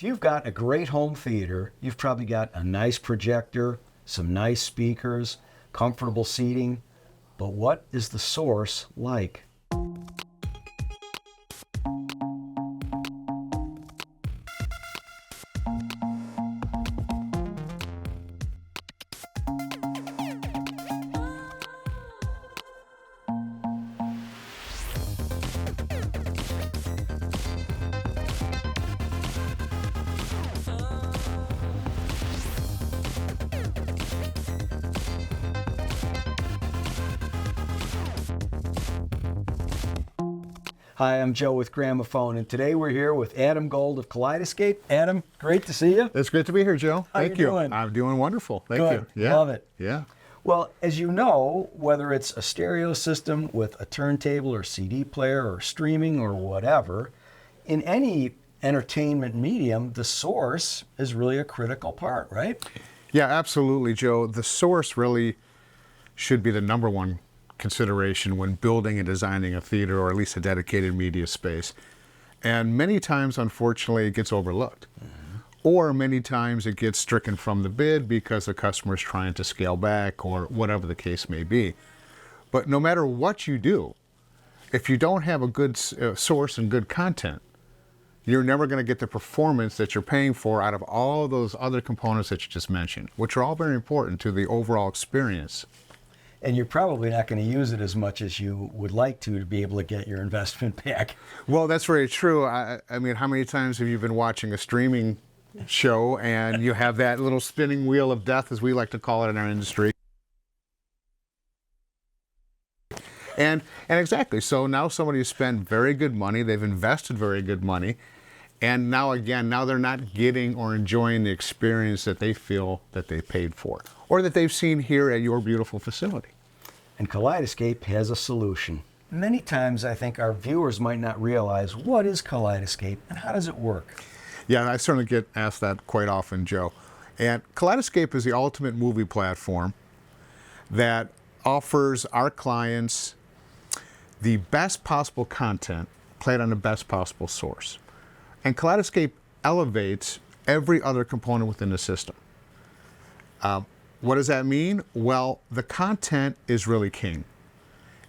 If you've got a great home theater, you've probably got a nice projector, some nice speakers, comfortable seating, but what is the source like? Hi, I'm Joe with Gramophone, and today we're here with Adam Gold of Kaleidescape. Adam, great to see you. It's great to be here, Joe. Thank you. Doing? I'm doing wonderful. Thank Good. you. Yeah. Love it. Yeah. Well, as you know, whether it's a stereo system with a turntable or CD player or streaming or whatever, in any entertainment medium, the source is really a critical part, right? Yeah, absolutely, Joe. The source really should be the number one consideration when building and designing a theater, or at least a dedicated media space. And many times, unfortunately, it gets overlooked. Or many times it gets stricken from the bid because the customer is trying to scale back or whatever the case may be. But no matter what you do, if you don't have a good source and good content, you're never going to get the performance that you're paying for out of all those other components that you just mentioned, which are all very important to the overall experience. And you're probably not going to use it as much as you would like to be able to get your investment back. Well, that's very true. I mean, how many times have you been watching a streaming show and you have that little spinning wheel of death, as we like to call it in our industry? And exactly, so now somebody has spent very good money, they've invested very good money, and now they're not getting or enjoying the experience that they feel that they paid for, or that they've seen here at your beautiful facility. And Kaleidescape has a solution. Many times I think our viewers might not realize what is Kaleidescape and how does it work? Yeah, I certainly get asked that quite often, Joe. And Kaleidescape is the ultimate movie platform that offers our clients the best possible content played on the best possible source. And Kaleidescape elevates every other component within the system. What does that mean? Well, the content is really king.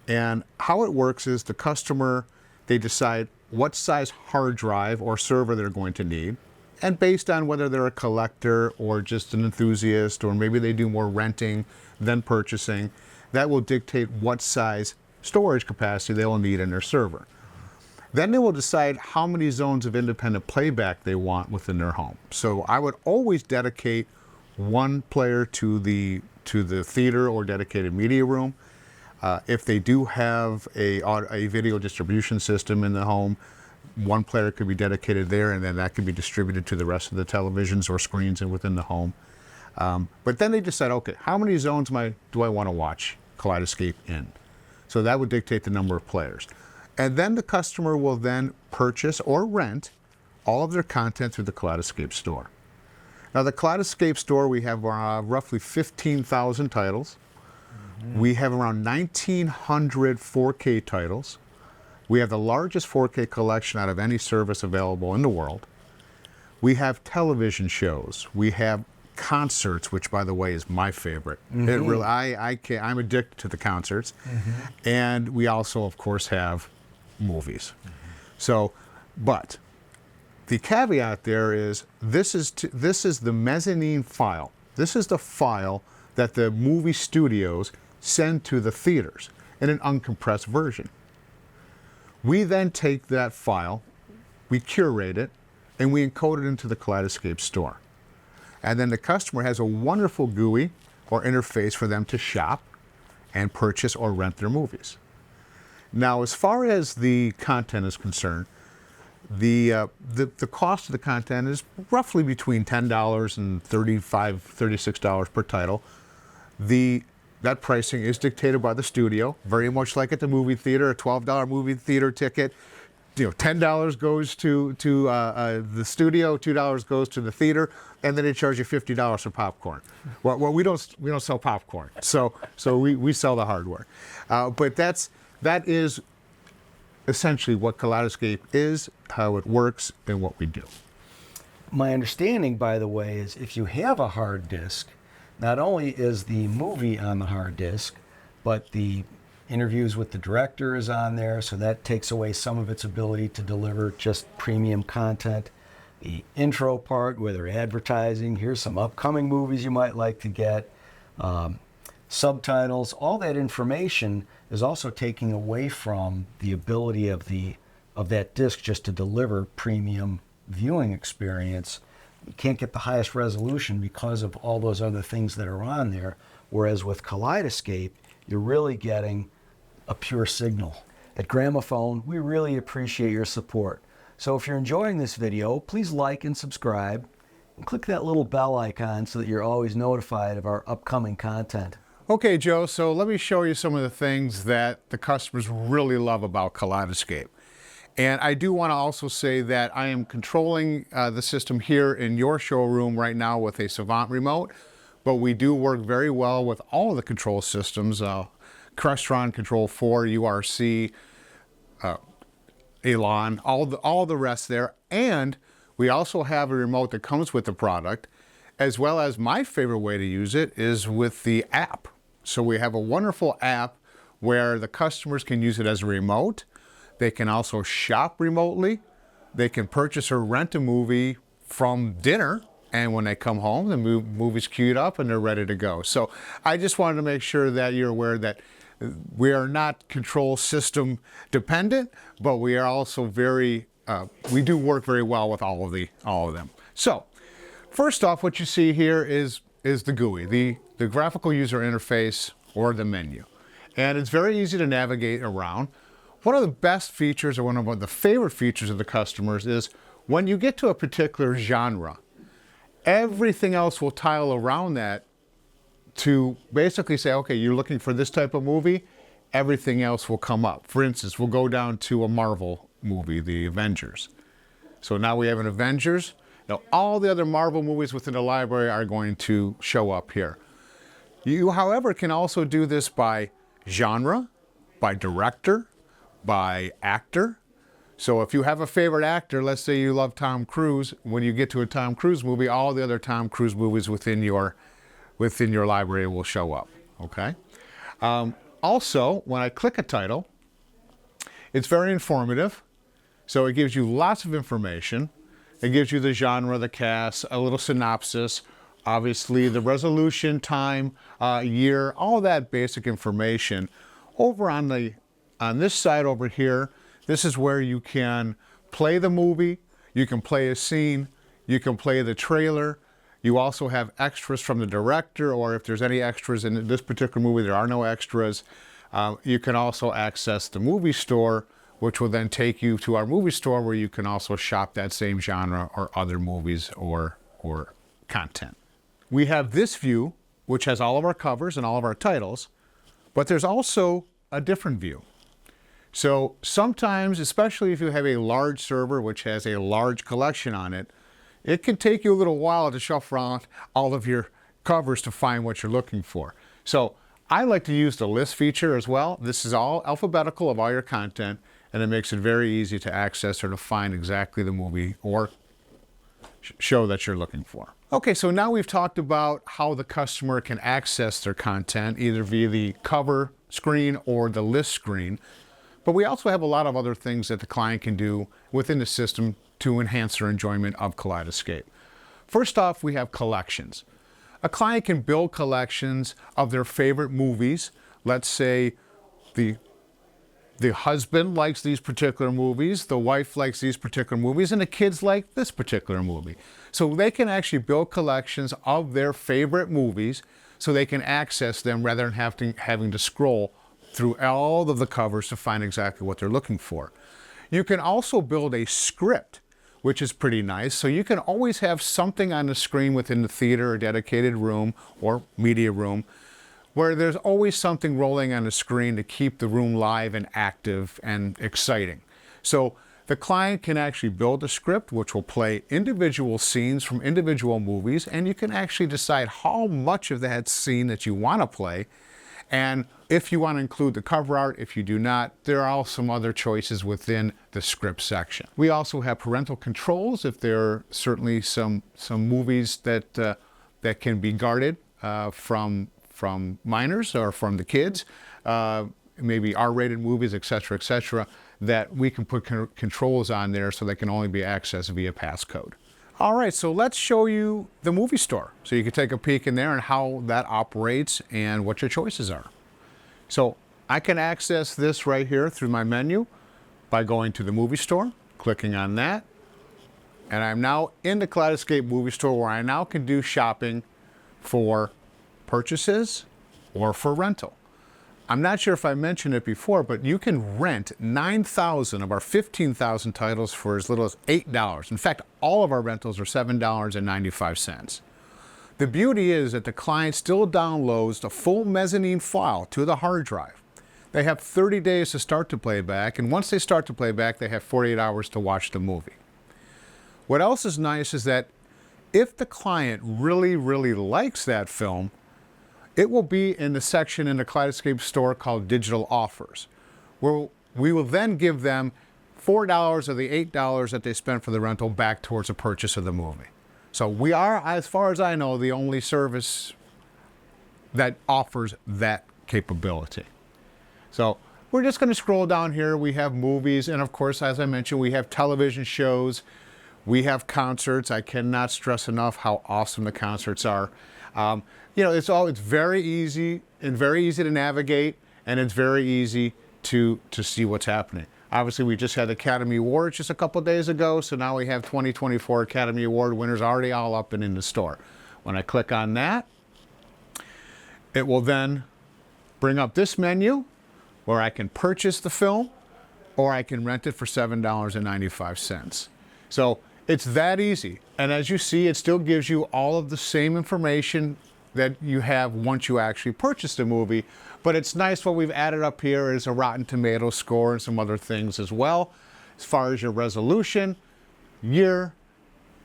And how it works is the customer, they decide what size hard drive or server they're going to need. And based on whether they're a collector or just an enthusiast, or maybe they do more renting than purchasing, that will dictate what size storage capacity they will need in their server. Then they will decide how many zones of independent playback they want within their home. So I would always dedicate one player to the theater or dedicated media room. If they do have a video distribution system in the home, one player could be dedicated there, and then that could be distributed to the rest of the televisions or screens within the home. But then they decide, okay, how many zones do I want to watch Kaleidescape in? So that would dictate the number of players. And then the customer will then purchase or rent all of their content through the Kaleidescape store. Now, the Kaleidescape store, we have roughly 15,000 titles. We have around 1,900 4K titles. We have the largest 4K collection out of any service available in the world. We have television shows. We have concerts, which, by the way, is my favorite. It really, I'm addicted to the concerts. And we also, of course, have movies. So, but the caveat there is this is the mezzanine file. This is the file that the movie studios send to the theaters in an uncompressed version. We then take that file, we curate it, and we encode it into the Kaleidescape store. And then the customer has a wonderful GUI or interface for them to shop and purchase or rent their movies. Now, as far as the content is concerned, the cost of the content is roughly between $10 and $36 per title. That pricing is dictated by the studio, very much like at the movie theater. A $12 movie theater ticket, $10 goes to the studio, $2 goes to the theater, and then they charge you $50 for popcorn. Well, we don't sell popcorn, so we sell the hardware. But that is essentially what Kaleidescape is, how it works, and what we do. My understanding, by the way, is if you have a hard disk, not only is the movie on the hard disk, but the interviews with the director is on there, so that takes away some of its ability to deliver just premium content. The intro part where they're advertising, here's some upcoming movies you might like to get, subtitles, all that information is also taking away from the ability of that disc just to deliver premium viewing experience. You can't get the highest resolution because of all those other things that are on there, whereas with Kaleidescape, you're really getting a pure signal. At Gramophone, we really appreciate your support. So if you're enjoying this video, please like and subscribe, and click that little bell icon so that you're always notified of our upcoming content. Okay, Joe, so let me show you some of the things that the customers really love about Kaleidescape. And I do want to also say that I am controlling the system here in your showroom right now with a Savant remote, but we do work very well with all of the control systems, Crestron Control 4, URC, Elan, all the rest there. And we also have a remote that comes with the product, as well as my favorite way to use it is with the app. So we have a wonderful app where the customers can use it as a remote. They can also shop remotely. They can purchase or rent a movie from dinner, and when they come home, the movie's queued up and they're ready to go. So I just wanted to make sure that you're aware that we are not control system dependent, but we are also we do work very well with all of them. So first off, what you see here is the GUI, the graphical user interface, or the menu. And it's very easy to navigate around. One of the best features, or one of the favorite features of the customers, is when you get to a particular genre, everything else will tile around that to basically say, okay, you're looking for this type of movie, everything else will come up. For instance, we'll go down to a Marvel movie, the Avengers. So now we have an Avengers. Now all the other Marvel movies within the library are going to show up here. You, however, can also do this by genre, by director, by actor. So if you have a favorite actor, let's say you love Tom Cruise, when you get to a Tom Cruise movie, all the other Tom Cruise movies within your library will show up, okay? Also, when I click a title, it's very informative. So it gives you lots of information. It gives you the genre, the cast, a little synopsis, obviously the resolution, time, year, all that basic information. Over on this side over here, this is where you can play the movie, you can play a scene, you can play the trailer. You also have extras from the director, or if there's any extras in this particular movie, there are no extras. You can also access the movie store, which will then take you to our movie store where you can also shop that same genre or other movies or content. We have this view, which has all of our covers and all of our titles, but there's also a different view. So sometimes, especially if you have a large server which has a large collection on it, it can take you a little while to shuffle around all of your covers to find what you're looking for. So I like to use the list feature as well. This is all alphabetical of all your content, and it makes it very easy to access or to find exactly the movie or show that you're looking for. Okay, so now we've talked about how the customer can access their content either via the cover screen or the list screen. But we also have a lot of other things that the client can do within the system to enhance their enjoyment of Kaleidescape. First off, we have collections. A client can build collections of their favorite movies. Let's say the husband likes these particular movies, the wife likes these particular movies, and the kids like this particular movie. So they can actually build collections of their favorite movies so they can access them rather than having to scroll through all of the covers to find exactly what they're looking for. You can also build a script, which is pretty nice. So you can always have something on the screen within the theater or dedicated room or media room where there's always something rolling on the screen to keep the room live and active and exciting. So the client can actually build a script which will play individual scenes from individual movies, and you can actually decide how much of that scene that you want to play. And if you want to include the cover art, if you do not, there are also some other choices within the script section. We also have parental controls if there are certainly some movies that that can be guarded from minors or from the kids, maybe R-rated movies, etc., that we can put controls on there so they can only be accessed via passcode. All right, so let's show you the movie store so you can take a peek in there and how that operates and what your choices are. So I can access this right here through my menu by going to the movie store, clicking on that, and I'm now in the Kaleidescape movie store where I now can do shopping for purchases or for rental. I'm not sure if I mentioned it before, but you can rent 9,000 of our 15,000 titles for as little as $8. In fact, all of our rentals are $7.95. The beauty is that the client still downloads the full mezzanine file to the hard drive. They have 30 days to start to playback, and once they start to playback, they have 48 hours to watch the movie. What else is nice is that if the client really, really likes that film, it will be in the section in the Kaleidescape store called Digital Offers, where we will then give them $4 of the $8 that they spent for the rental back towards the purchase of the movie. So we are, as far as I know, the only service that offers that capability. So we're just going to scroll down here. We have movies, and of course, as I mentioned, we have television shows. We have concerts. I cannot stress enough how awesome the concerts are. You know, it's very easy to navigate, and it's very easy to see what's happening. Obviously, we just had Academy Awards just a couple days ago, so now we have 2024 Academy Award winners already all up and in the store. When I click on that, it will then bring up this menu where I can purchase the film or I can rent it for $7.95. So it's that easy. And as you see, it still gives you all of the same information that you have once you actually purchase the movie. But it's nice what we've added up here is a Rotten Tomatoes score and some other things as well. As far as your resolution, year,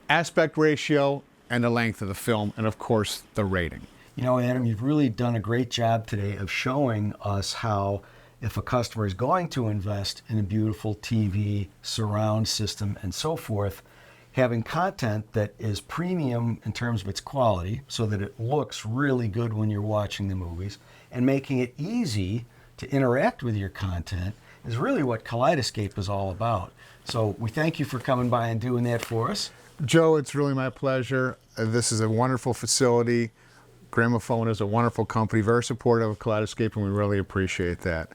aspect ratio, and the length of the film, and of course, the rating. You know, Adam, you've really done a great job today of showing us how if a customer is going to invest in a beautiful TV, surround system, and so forth, having content that is premium in terms of its quality so that it looks really good when you're watching the movies, and making it easy to interact with your content is really what Kaleidescape is all about. So we thank you for coming by and doing that for us. Joe, it's really my pleasure. This is a wonderful facility. Gramophone is a wonderful company, very supportive of Kaleidescape, and we really appreciate that.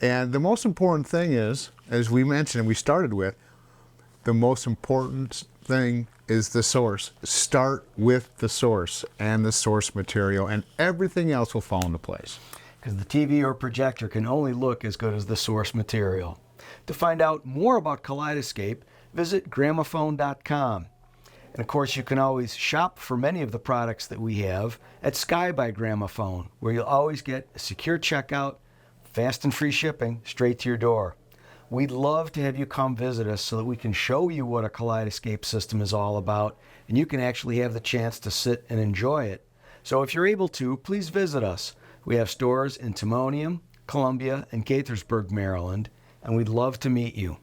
And the most important thing is, as we mentioned and we started with, the most important thing is the source. Start with the source and the source material, and everything else will fall into place. Because the TV or projector can only look as good as the source material. To find out more about Kaleidescape, visit gramophone.com. And of course, you can always shop for many of the products that we have at Sky by Gramophone, where you'll always get a secure checkout, fast and free shipping straight to your door. We'd love to have you come visit us so that we can show you what a Kaleidescape system is all about, and you can actually have the chance to sit and enjoy it. So if you're able to, please visit us. We have stores in Timonium, Columbia, and Gaithersburg, Maryland, and we'd love to meet you.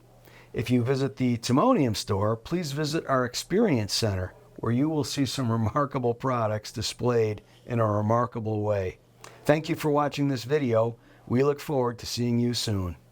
If you visit the Timonium store, please visit our Experience Center, where you will see some remarkable products displayed in a remarkable way. Thank you for watching this video. We look forward to seeing you soon.